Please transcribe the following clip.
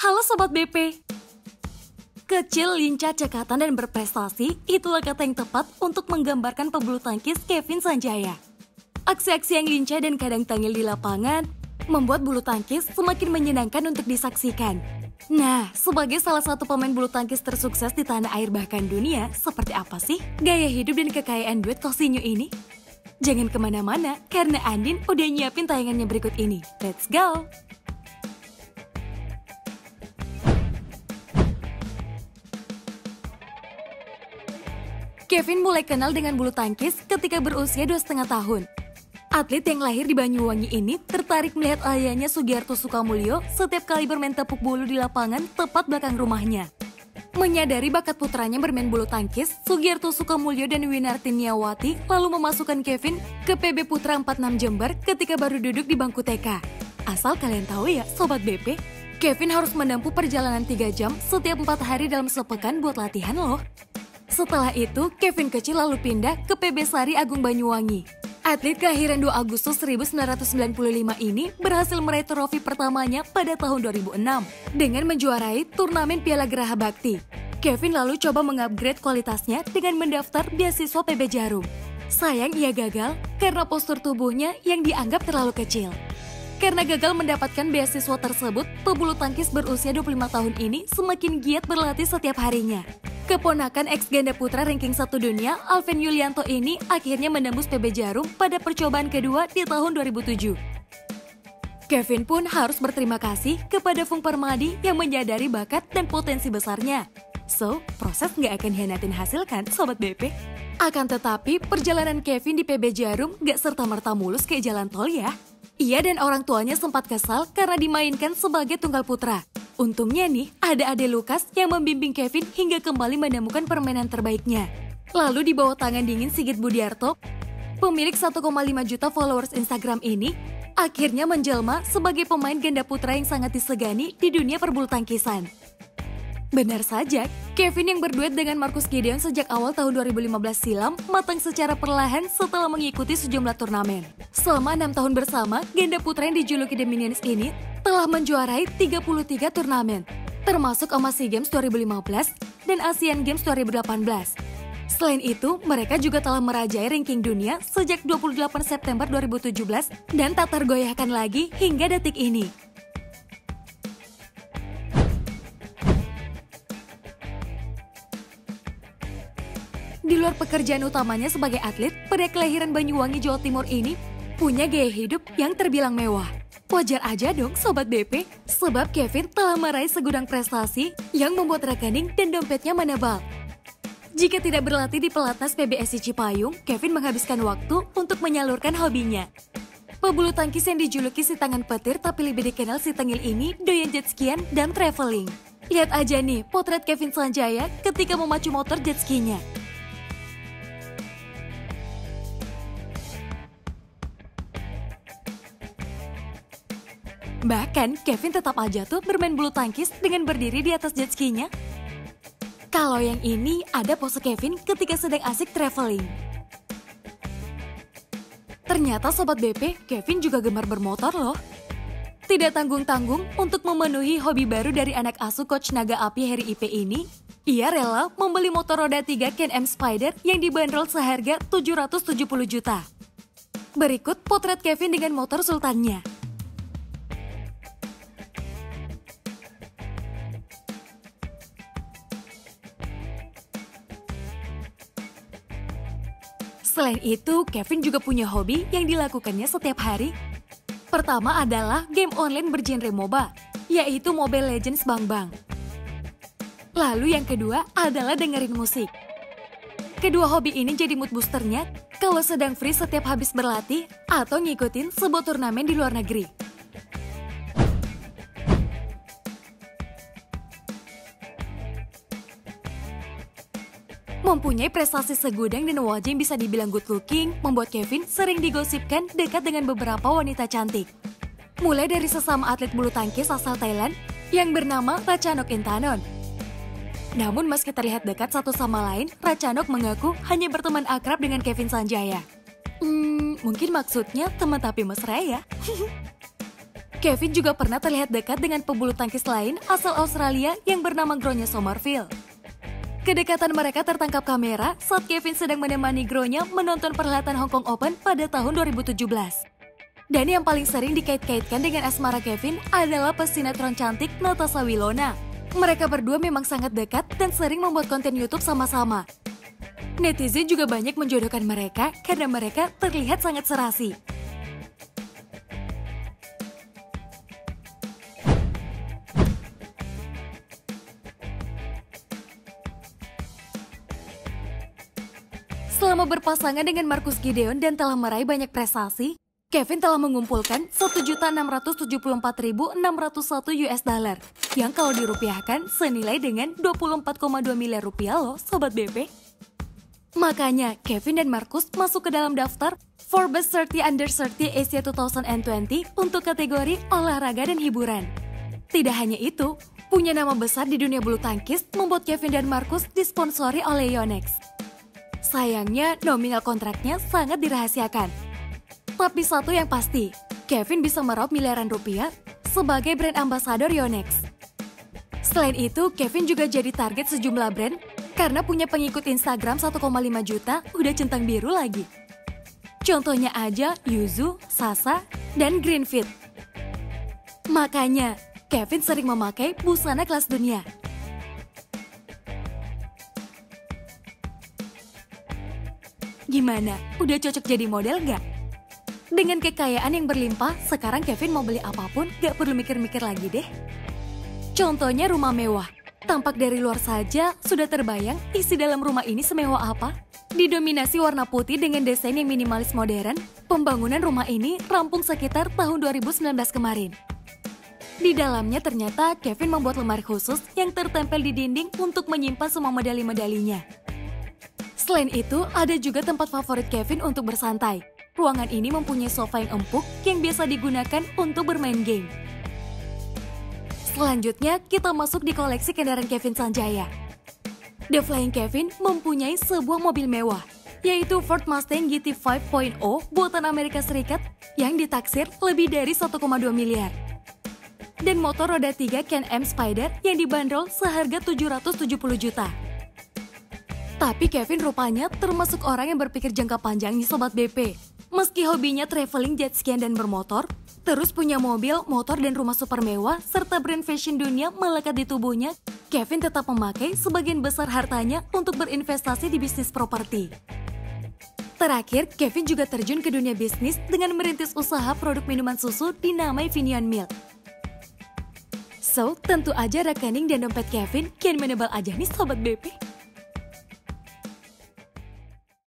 Halo Sobat BP. Kecil, lincah, cekatan, dan berprestasi, itulah kata yang tepat untuk menggambarkan pebulu tangkis Kevin Sanjaya. Aksi-aksi yang lincah dan kadang tangil di lapangan membuat bulu tangkis semakin menyenangkan untuk disaksikan. Nah, sebagai salah satu pemain bulu tangkis tersukses di tanah air bahkan dunia, seperti apa sih gaya hidup dan kekayaan duit Cousinho ini? Jangan kemana-mana, karena Andin udah nyiapin tayangannya berikut ini. Let's go! Kevin mulai kenal dengan bulu tangkis ketika berusia 2,5 tahun. Atlet yang lahir di Banyuwangi ini tertarik melihat ayahnya Sugiarto Sukamulyo setiap kali bermain tepuk bulu di lapangan tepat belakang rumahnya. Menyadari bakat putranya bermain bulu tangkis, Sugiarto Sukamulyo dan Winarti Niawati lalu memasukkan Kevin ke PB Putra 46 Jember ketika baru duduk di bangku TK. Asal kalian tahu ya, Sobat BP, Kevin harus menempuh perjalanan 3 jam setiap 4 hari dalam sepekan buat latihan loh. Setelah itu, Kevin kecil lalu pindah ke PB Sari Agung Banyuwangi. Atlet kelahiran 2 Agustus 1995 ini berhasil meraih trofi pertamanya pada tahun 2006 dengan menjuarai turnamen Piala Geraha Bakti. Kevin lalu coba mengupgrade kualitasnya dengan mendaftar beasiswa PB Jarum. Sayang ia gagal karena postur tubuhnya yang dianggap terlalu kecil. Karena gagal mendapatkan beasiswa tersebut, pebulu tangkis berusia 25 tahun ini semakin giat berlatih setiap harinya. Keponakan ex ganda putra ranking 1 dunia, Alvin Yulianto ini akhirnya menembus PB Jarum pada percobaan kedua di tahun 2007. Kevin pun harus berterima kasih kepada Fung Permadi yang menyadari bakat dan potensi besarnya. So, proses nggak akan hianatin hasil kan, Sobat BP? Akan tetapi, perjalanan Kevin di PB Jarum nggak serta-merta mulus kayak jalan tol ya. Ia dan orang tuanya sempat kesal karena dimainkan sebagai tunggal putra. Untungnya nih, ada Ade Lukas yang membimbing Kevin hingga kembali menemukan permainan terbaiknya. Lalu di bawah tangan dingin Sigit Budiarto, pemilik 1,5 juta followers Instagram ini, akhirnya menjelma sebagai pemain ganda putra yang sangat disegani di dunia perbulu tangkisan. Benar saja, Kevin yang berduet dengan Marcus Gideon sejak awal tahun 2015 silam matang secara perlahan setelah mengikuti sejumlah turnamen. Selama 6 tahun bersama, ganda putra yang dijuluki The Minions ini telah menjuarai 33 turnamen, termasuk Emas SEA Games 2015 dan Asian Games 2018. Selain itu, mereka juga telah merajai ranking dunia sejak 28 September 2017 dan tak tergoyahkan lagi hingga detik ini. Di luar pekerjaan utamanya sebagai atlet, pria kelahiran Banyuwangi, Jawa Timur ini punya gaya hidup yang terbilang mewah. Wajar aja dong Sobat BP, sebab Kevin telah meraih segudang prestasi yang membuat rekening dan dompetnya menebal. Jika tidak berlatih di pelatnas PBSI Cipayung, Kevin menghabiskan waktu untuk menyalurkan hobinya. Pebulu tangkis yang dijuluki si tangan petir tapi lebih dikenal si tengil ini doyan jet skian dan traveling. Lihat aja nih potret Kevin Sanjaya ketika memacu motor jet skinya. Bahkan, Kevin tetap aja tuh bermain bulu tangkis dengan berdiri di atas jet skinya. Kalau yang ini, ada pose Kevin ketika sedang asik traveling. Ternyata Sobat BP, Kevin juga gemar bermotor loh. Tidak tanggung-tanggung untuk memenuhi hobi baru dari anak asuh Coach Naga Api Heri IP ini, ia rela membeli motor roda 3 Can-Am Spider yang dibanderol seharga 770 juta. Berikut potret Kevin dengan motor sultannya. Selain itu, Kevin juga punya hobi yang dilakukannya setiap hari. Pertama adalah game online bergenre MOBA, yaitu Mobile Legends Bang Bang. Lalu yang kedua adalah dengerin musik. Kedua hobi ini jadi mood boosternya kalau sedang free setiap habis berlatih atau ngikutin sebuah turnamen di luar negeri. Mempunyai prestasi segudang dan wajah yang bisa dibilang good looking, membuat Kevin sering digosipkan dekat dengan beberapa wanita cantik. Mulai dari sesama atlet bulu tangkis asal Thailand yang bernama Ratchanok Intanon. Namun meski terlihat dekat satu sama lain, Ratchanok mengaku hanya berteman akrab dengan Kevin Sanjaya. Mungkin maksudnya teman tapi mesra ya. Kevin juga pernah terlihat dekat dengan pebulu tangkis lain asal Australia yang bernama Gronya Somerville. Kedekatan mereka tertangkap kamera saat Kevin sedang menemani Gronya menonton perhelatan Hong Kong Open pada tahun 2017. Dan yang paling sering dikait-kaitkan dengan asmara Kevin adalah pesinetron cantik Natasha Wilona. Mereka berdua memang sangat dekat dan sering membuat konten YouTube sama-sama. Netizen juga banyak menjodohkan mereka karena mereka terlihat sangat serasi. Selama berpasangan dengan Marcus Gideon dan telah meraih banyak prestasi, Kevin telah mengumpulkan 1.674.601 US dollar, yang kalau dirupiahkan senilai dengan 24,2 miliar rupiah loh, Sobat BP. Makanya, Kevin dan Marcus masuk ke dalam daftar Forbes 30 Under 30 Asia 2020 untuk kategori olahraga dan hiburan. Tidak hanya itu, punya nama besar di dunia bulu tangkis membuat Kevin dan Marcus disponsori oleh Yonex. Sayangnya, nominal kontraknya sangat dirahasiakan. Tapi satu yang pasti, Kevin bisa meraup miliaran rupiah sebagai brand ambassador Yonex. Selain itu, Kevin juga jadi target sejumlah brand karena punya pengikut Instagram 1,5 juta udah centang biru lagi. Contohnya aja Yuzu, Sasa, dan Greenfit. Makanya, Kevin sering memakai busana kelas dunia. Gimana? Udah cocok jadi model nggak? Dengan kekayaan yang berlimpah, sekarang Kevin mau beli apapun gak perlu mikir-mikir lagi deh. Contohnya rumah mewah. Tampak dari luar saja sudah terbayang isi dalam rumah ini semewah apa. Didominasi warna putih dengan desain yang minimalis modern, pembangunan rumah ini rampung sekitar tahun 2019 kemarin. Di dalamnya ternyata Kevin membuat lemari khusus yang tertempel di dinding untuk menyimpan semua medali-medalinya. Selain itu, ada juga tempat favorit Kevin untuk bersantai. Ruangan ini mempunyai sofa yang empuk yang biasa digunakan untuk bermain game. Selanjutnya, kita masuk di koleksi kendaraan Kevin Sanjaya. The Flying Kevin mempunyai sebuah mobil mewah, yaitu Ford Mustang GT 5.0 buatan Amerika Serikat yang ditaksir lebih dari 1,2 miliar. Dan motor roda 3 Can-Am Spyder yang dibanderol seharga 770 juta. Tapi Kevin rupanya termasuk orang yang berpikir jangka panjang nih Sobat BP. Meski hobinya traveling, jet skiing, dan bermotor, terus punya mobil, motor, dan rumah super mewah, serta brand fashion dunia melekat di tubuhnya, Kevin tetap memakai sebagian besar hartanya untuk berinvestasi di bisnis properti. Terakhir, Kevin juga terjun ke dunia bisnis dengan merintis usaha produk minuman susu dinamai Finion Milk. So, tentu aja rekening dan dompet Kevin kian menebal aja nih Sobat BP.